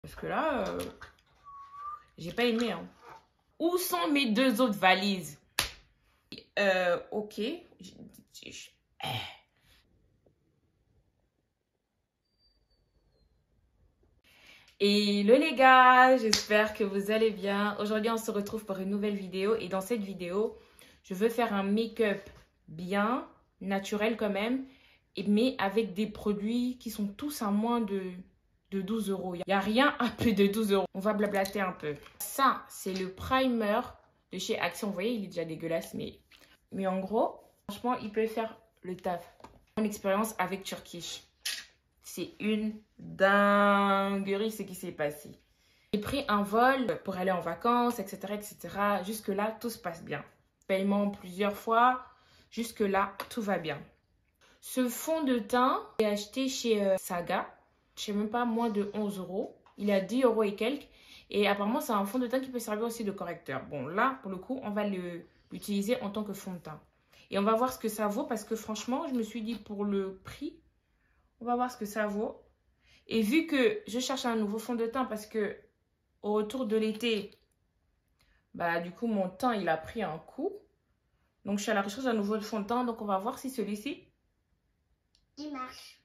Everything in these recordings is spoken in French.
Parce que là, j'ai pas aimé. Hein. Où sont mes 2 autres valises? Ok. Hello les gars, j'espère que vous allez bien. Aujourd'hui, on se retrouve pour une nouvelle vidéo. Et dans cette vidéo, je veux faire un make-up bien, naturel quand même, mais avec des produits qui sont tous à moins de 12 euros. Il n'y a rien à plus de 12 euros. On va blablater un peu. Ça, c'est le primer de chez Action. Vous voyez, il est déjà dégueulasse, mais en gros, franchement, il peut faire le taf. Mon expérience avec Turkish. C'est une dinguerie ce qui s'est passé. J'ai pris un vol pour aller en vacances, etc., etc. Jusque-là, tout se passe bien. Paiement plusieurs fois. Jusque-là, tout va bien. Ce fond de teint, j'ai acheté chez Saga. Je sais même pas, moins de 11 euros. Il est à 10 euros et quelques. Et apparemment, c'est un fond de teint qui peut servir aussi de correcteur. Bon, là, pour le coup, on va l'utiliser en tant que fond de teint. Et on va voir ce que ça vaut parce que franchement, je me suis dit pour le prix, on va voir ce que ça vaut. Et vu que je cherche un nouveau fond de teint parce que au retour de l'été, bah du coup, mon teint, il a pris un coup. Donc, je suis à la recherche d'un nouveau fond de teint. Donc, on va voir si celui-ci, il marche.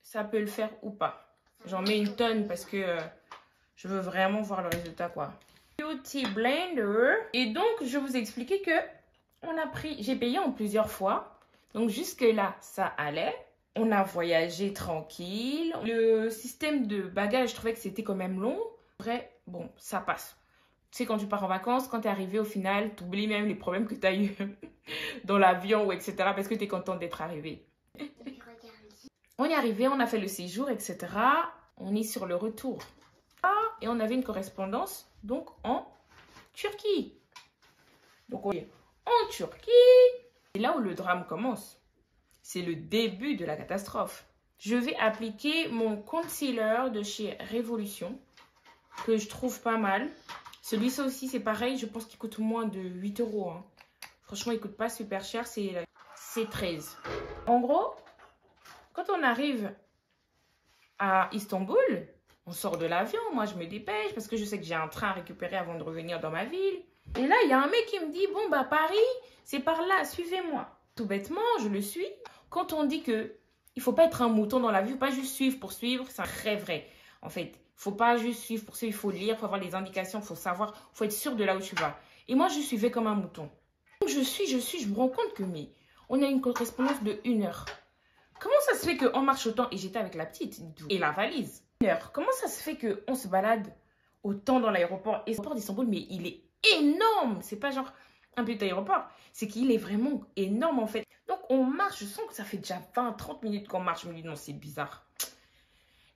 Ça peut le faire ou pas. J'en mets une tonne parce que je veux vraiment voir le résultat, quoi. Beauty Blender. Et donc, je vous ai expliqué que j'ai payé en plusieurs fois. Donc, jusque-là, ça allait. On a voyagé tranquille. Le système de bagages, je trouvais que c'était quand même long. Après, bon, ça passe. Tu sais, quand tu pars en vacances, quand tu es arrivé au final, tu oublies même les problèmes que tu as eu dans l'avion ou etc. Parce que tu es contente d'être arrivé. On est arrivé, on a fait le séjour, etc. On est sur le retour. Et on avait une correspondance, donc, en Turquie. Donc, on est en Turquie. C'est là où le drame commence. C'est le début de la catastrophe. Je vais appliquer mon concealer de chez Révolution, que je trouve pas mal. Celui-ci aussi, c'est pareil. Je pense qu'il coûte moins de 8 euros. Hein. Franchement, il coûte pas super cher. C'est 13. En gros, quand on arrive à Istanbul, on sort de l'avion. Moi, je me dépêche parce que je sais que j'ai un train à récupérer avant de revenir dans ma ville. Et là, il y a un mec qui me dit, bon, bah, Paris, c'est par là, suivez-moi. Tout bêtement, je le suis. Quand on dit que il faut pas être un mouton dans la vie, il ne faut pas juste suivre pour suivre, c'est très vrai. En fait, il ne faut pas juste suivre pour suivre, il faut lire, il faut avoir les indications, il faut savoir, il faut être sûr de là où tu vas. Et moi, je suivais comme un mouton. Donc, je me rends compte que, mais, on a une correspondance de 1 heure. Comment ça se fait qu'on marche autant? Et j'étais avec la petite et la valise. 1 heure. Comment ça se fait qu'on se balade autant dans l'aéroport? Et l'aéroport d'Istanbul, mais il est énorme. C'est pas genre un petit aéroport. C'est qu'il est vraiment énorme en fait. Donc on marche, je sens que ça fait déjà 20-30 minutes qu'on marche. Je me dis non, c'est bizarre.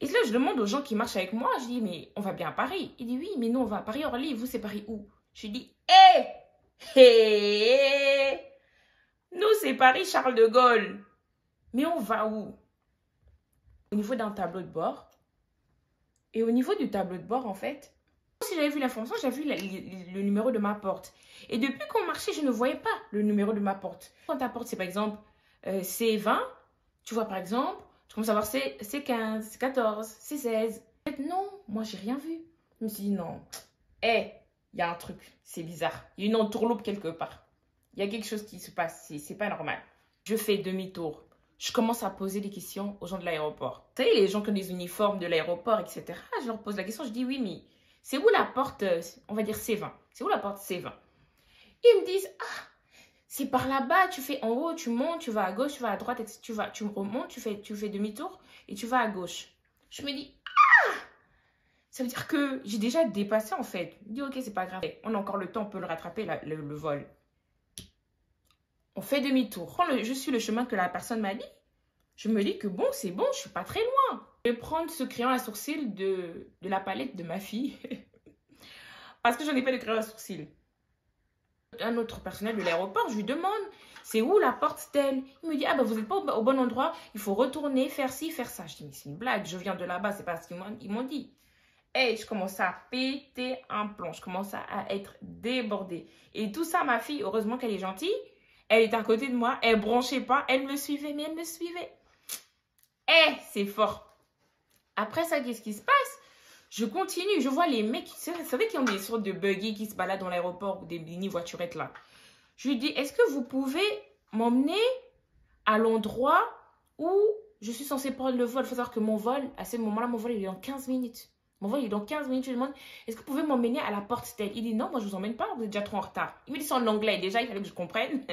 Et là, je demande aux gens qui marchent avec moi, je dis mais on va bien à Paris. Il dit oui, mais nous on va à Paris-Orly. Vous, c'est Paris où? Je dis hé, nous c'est Paris-Charles de Gaulle. Mais on va où? Au niveau d'un tableau de bord. Et au niveau du tableau de bord, en fait, si j'avais vu l'information, j'avais vu le numéro de ma porte. Et depuis qu'on marchait, je ne voyais pas le numéro de ma porte. Quand ta porte, c'est par exemple C20, tu vois par exemple, tu commences à voir C15, C14, C16. En fait, non, moi, j'ai rien vu. Je me suis dit non. Il y a un truc, c'est bizarre. Il y a une entourloupe quelque part. Il y a quelque chose qui se passe, c'est pas normal. Je fais demi-tour. Je commence à poser des questions aux gens de l'aéroport. Vous savez, les gens qui ont des uniformes de l'aéroport, etc. Je leur pose la question, je dis oui, mais c'est où la porte, on va dire C20? C'est où la porte C20? Ils me disent, ah, c'est par là-bas, tu fais en haut, tu montes, tu vas à gauche, tu vas à droite, etc. Tu remontes, tu fais demi-tour et tu vas à gauche. Je me dis, ah, ça veut dire que j'ai déjà dépassé en fait. Je dis, ok, c'est pas grave. On a encore le temps, on peut le rattraper, le vol. On fait demi-tour. Quand je suis le chemin que la personne m'a dit, je me dis que bon, c'est bon, je suis pas très loin. Je vais prendre ce crayon à sourcil de la palette de ma fille. Parce que je n'en ai pas de crayon à sourcil. Un autre personnel de l'aéroport, je lui demande, c'est où la porte telle? Il me dit, ah ben vous n'êtes pas au bon endroit, il faut retourner, faire ci, faire ça. Je dis, mais c'est une blague, je viens de là-bas, c'est pas ce qu'ils m'ont dit. Et je commence à péter un plomb, je commence à être débordée. Et tout ça, ma fille, heureusement qu'elle est gentille, elle est à côté de moi, elle ne branchait pas, elle me suivait, mais elle me suivait. C'est fort. Après ça, qu'est-ce qui se passe? Je continue, je vois les mecs, vous savez, qui ont des sortes de buggy qui se baladent dans l'aéroport ou des mini-voiturettes là. Je lui dis, est-ce que vous pouvez m'emmener à l'endroit où je suis censée prendre le vol? Il faut savoir que mon vol, à ce moment-là, mon vol il est dans 15 minutes. Mon vol il est dans 15 minutes. Je lui demande, est-ce que vous pouvez m'emmener à la porte telle? Il dit, non, moi je vous emmène pas, vous êtes déjà trop en retard. Il me dit ça en anglais, déjà, il fallait que je comprenne.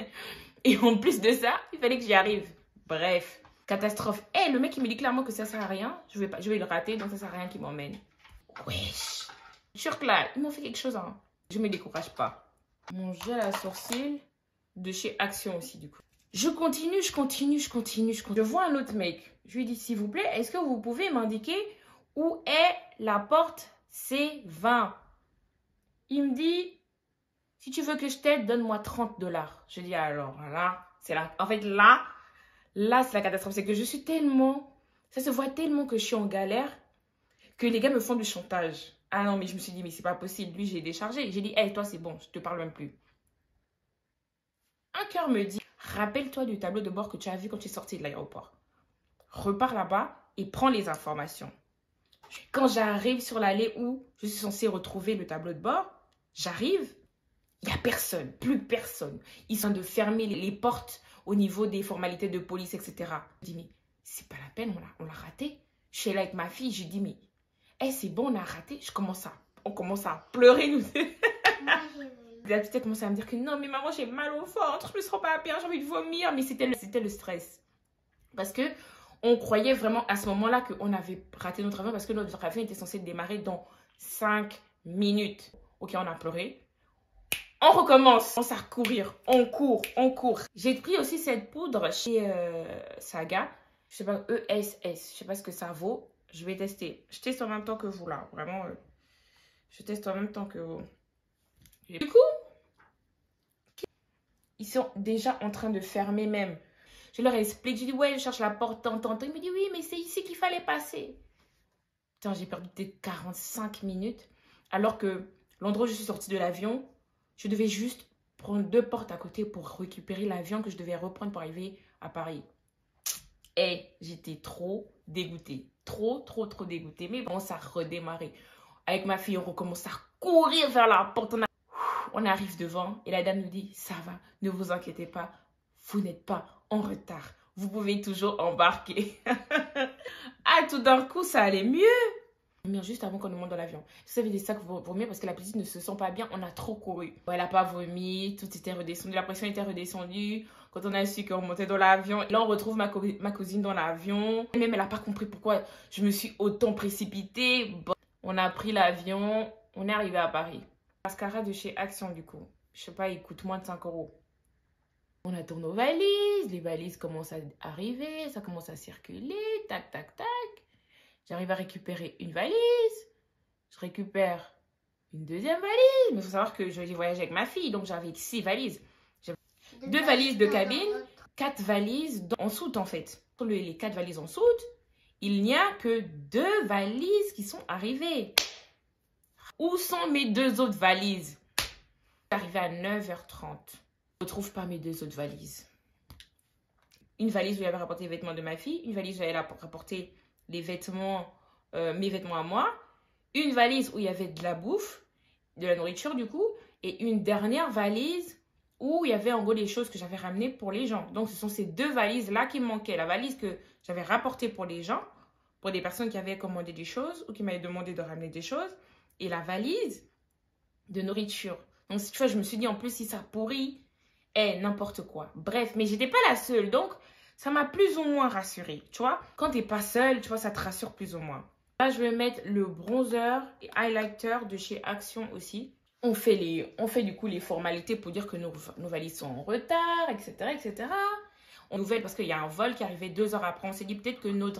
Et en plus de ça, il fallait que j'y arrive. Bref, catastrophe. Le mec, il me dit clairement que ça sert à rien. Je vais le rater, donc ça sert à rien qu'il m'emmène. Wesh. Turc là, ils m'ont fait quelque chose, hein. Je me décourage pas. Mon gel à sourcils de chez Action aussi, du coup. Je continue. Je vois un autre mec. Je lui dis, s'il vous plaît, est-ce que vous pouvez m'indiquer où est la porte C20? Il me dit, si tu veux que je t'aide, donne-moi 30 $. Je dis, alors là, c'est là. En fait, là, c'est la catastrophe. C'est que je suis tellement, ça se voit tellement que je suis en galère que les gars me font du chantage. Ah non, mais je me suis dit, mais c'est pas possible. Lui, j'ai déchargé. J'ai dit, hey, toi, c'est bon, je te parle même plus. Un cœur me dit, rappelle-toi du tableau de bord que tu as vu quand tu es sorti de l'aéroport. Repars là-bas et prends les informations. Quand j'arrive sur l'allée où je suis censée retrouver le tableau de bord, j'arrive, il n'y a personne, plus personne. Ils sont de fermer les portes au niveau des formalités de police, etc. Je dis, mais c'est pas la peine, on l'a raté. Je suis là avec ma fille, je dis, mais c'est bon, on a raté. On commence à pleurer, nous. La petite a commencé à me dire que non, mais maman, j'ai mal au ventre, je me sens pas bien, j'ai envie de vomir. Mais c'était le stress. Parce que on croyait vraiment à ce moment-là qu'on avait raté notre avion parce que notre avion était censé démarrer dans 5 minutes. Ok, on a pleuré. On recommence. On s'est courir. On court. J'ai pris aussi cette poudre chez Saga. Je sais pas, ESS. Je sais pas ce que ça vaut. Je vais tester. Je teste en même temps que vous là. Vraiment, je teste en même temps que vous. Du coup, ils sont déjà en train de fermer même. Je leur explique, je dis, ouais, je cherche la porte, tant. Il me dit, oui, mais c'est ici qu'il fallait passer. Putain, j'ai perdu peut-être 45 minutes. Alors que l'endroit où je suis sortie de l'avion, je devais juste prendre 2 portes à côté pour récupérer l'avion que je devais reprendre pour arriver à Paris. Et j'étais trop dégoûtée. Trop dégoûtée. Mais bon, ça a redémarré. Avec ma fille, on recommence à courir vers la porte. On arrive devant et la dame nous dit, ça va, ne vous inquiétez pas. Vous n'êtes pas en retard. Vous pouvez toujours embarquer. Ah, tout d'un coup, ça allait mieux. Vomir juste avant qu'on nous monte dans l'avion. Ça veut dire ça que vomir parce que la petite ne se sent pas bien. On a trop couru. Elle n'a pas vomi. Tout était redescendu. La pression était redescendue. Quand on a su qu'on montait dans l'avion. Là, on retrouve ma cousine dans l'avion. Même, elle n'a pas compris pourquoi je me suis autant précipitée. Bon, on a pris l'avion. On est arrivé à Paris. Mascara de chez Action, du coup. Je sais pas, il coûte moins de 5 €. On attend nos valises, les valises commencent à arriver, ça commence à circuler, tac. J'arrive à récupérer une valise, je récupère une deuxième valise. Mais il faut savoir que je voyagé avec ma fille, donc j'avais 6 valises. J'avais 2 valises de cabine, 4 valises en soute en fait. Sur les 4 valises en soute, il n'y a que 2 valises qui sont arrivées. Où sont mes 2 autres valises? J'arrivais à 9h30. Je ne retrouve pas mes 2 autres valises. Une valise où j'avais rapporté les vêtements de ma fille. Une valise où j'avais rapporté les vêtements, mes vêtements à moi. Une valise où il y avait de la bouffe, de la nourriture du coup. Et une dernière valise où il y avait en gros les choses que j'avais ramenées pour les gens. Donc ce sont ces 2 valises-là qui me manquaient. La valise que j'avais rapportée pour les gens, pour des personnes qui avaient commandé des choses ou qui m'avaient demandé de ramener des choses. Et la valise de nourriture. Donc tu vois, je me suis dit en plus si ça pourrit, n'importe quoi. Bref, mais j'étais pas la seule. Donc, ça m'a plus ou moins rassurée. Tu vois, quand t'es pas seule, tu vois, ça te rassure plus ou moins. Là, je vais mettre le bronzer et highlighter de chez Action aussi. On fait du coup les formalités pour dire que nos valises sont en retard, etc. On nouvelle parce qu'il y a un vol qui arrivait 2 heures après. On s'est dit peut-être que nos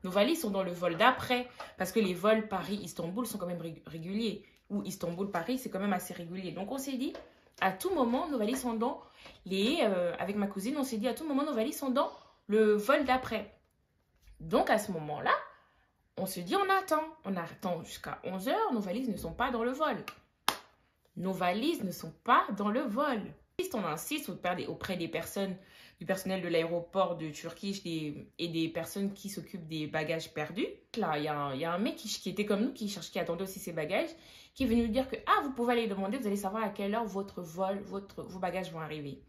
valises sont dans le vol d'après. Parce que les vols Paris-Istanbul sont quand même réguliers. Ou Istanbul-Paris, c'est quand même assez régulier. Donc, on s'est dit, à tout moment, nos valises sont dans avec ma cousine, on s'est dit, à tout moment, nos valises sont dans le vol d'après. Donc, à ce moment-là, on se dit, on attend jusqu'à 11 h, nos valises ne sont pas dans le vol. Nos valises ne sont pas dans le vol. on insiste auprès des personnes, du personnel de l'aéroport de Turquie et des personnes qui s'occupent des bagages perdus. Là, il y a un mec qui était comme nous, qui attendait aussi ses bagages, qui est venu nous dire que vous pouvez aller demander, vous allez savoir à quelle heure vos bagages vont arriver.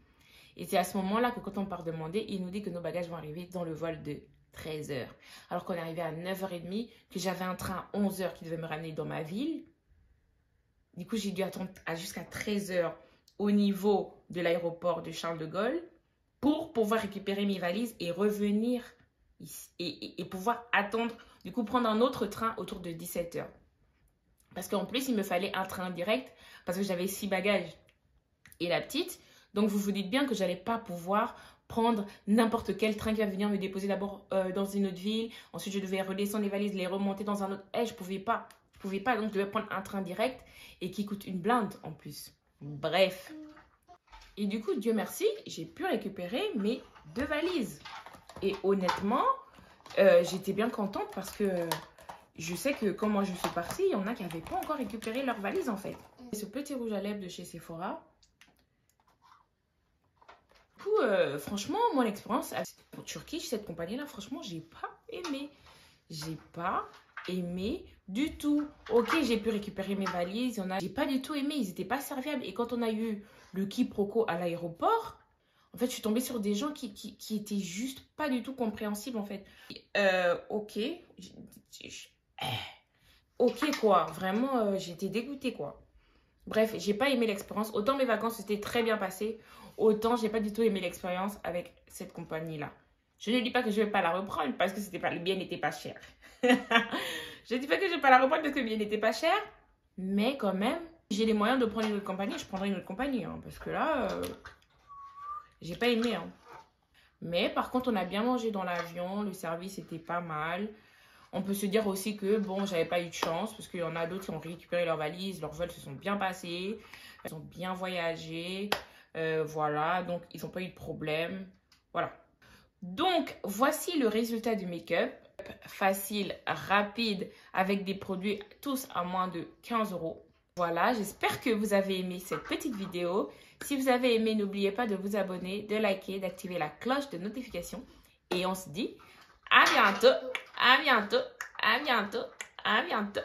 Et c'est à ce moment-là que quand on part demander, il nous dit que nos bagages vont arriver dans le vol de 13h. Alors qu'on est arrivé à 9h30, que j'avais un train à 11h qui devait me ramener dans ma ville. Du coup, j'ai dû attendre jusqu'à 13h au niveau de l'aéroport de Charles de Gaulle pour pouvoir récupérer mes valises et revenir ici, et pouvoir attendre, du coup, prendre un autre train autour de 17h. Parce qu'en plus, il me fallait un train direct parce que j'avais 6 bagages et la petite. Donc, vous vous dites bien que je n'allais pas pouvoir prendre n'importe quel train qui va venir me déposer d'abord dans une autre ville. Ensuite, je devais redescendre les valises, les remonter dans un autre. Je ne pouvais pas. Donc, je devais prendre un train direct et qui coûte une blinde en plus. Bref. Et du coup, Dieu merci, j'ai pu récupérer mes 2 valises. Et honnêtement, j'étais bien contente parce que je sais que quand moi je suis partie, il y en a qui n'avaient pas encore récupéré leurs valises en fait. Et ce petit rouge à lèvres de chez Sephora. Du coup, franchement, mon expérience en Turquie, cette compagnie-là, franchement, j'ai pas aimé. J'ai pas aimé du tout. Ok, j'ai pu récupérer mes valises. J'ai pas du tout aimé. Ils n'étaient pas serviables. Et quand on a eu le quiproquo à l'aéroport, en fait, je suis tombée sur des gens qui étaient juste pas du tout compréhensibles, en fait. Ok. Ok, quoi. Vraiment, j'étais dégoûtée, quoi. Bref, j'ai pas aimé l'expérience. Autant mes vacances s'étaient très bien passées, autant j'ai pas du tout aimé l'expérience avec cette compagnie-là. Je ne dis pas que je vais pas la reprendre parce que le billet n'était pas cher. Je ne dis pas que je vais pas la reprendre parce que le billet n'était pas cher. Mais quand même, j'ai les moyens de prendre une autre compagnie, je prendrai une autre compagnie. Hein, parce que là, j'ai pas aimé. Hein. Mais par contre, on a bien mangé dans l'avion. Le service était pas mal. On peut se dire aussi que, bon, j'avais pas eu de chance parce qu'il y en a d'autres qui ont récupéré leurs valises. Leurs vols se sont bien passés. Ils ont bien voyagé. Voilà, donc ils n'ont pas eu de problème. Voilà. Donc, voici le résultat du make-up. Facile, rapide, avec des produits tous à moins de 15 €. Voilà, j'espère que vous avez aimé cette petite vidéo. Si vous avez aimé, n'oubliez pas de vous abonner, de liker, d'activer la cloche de notification. Et on se dit à bientôt, à bientôt, à bientôt, à bientôt.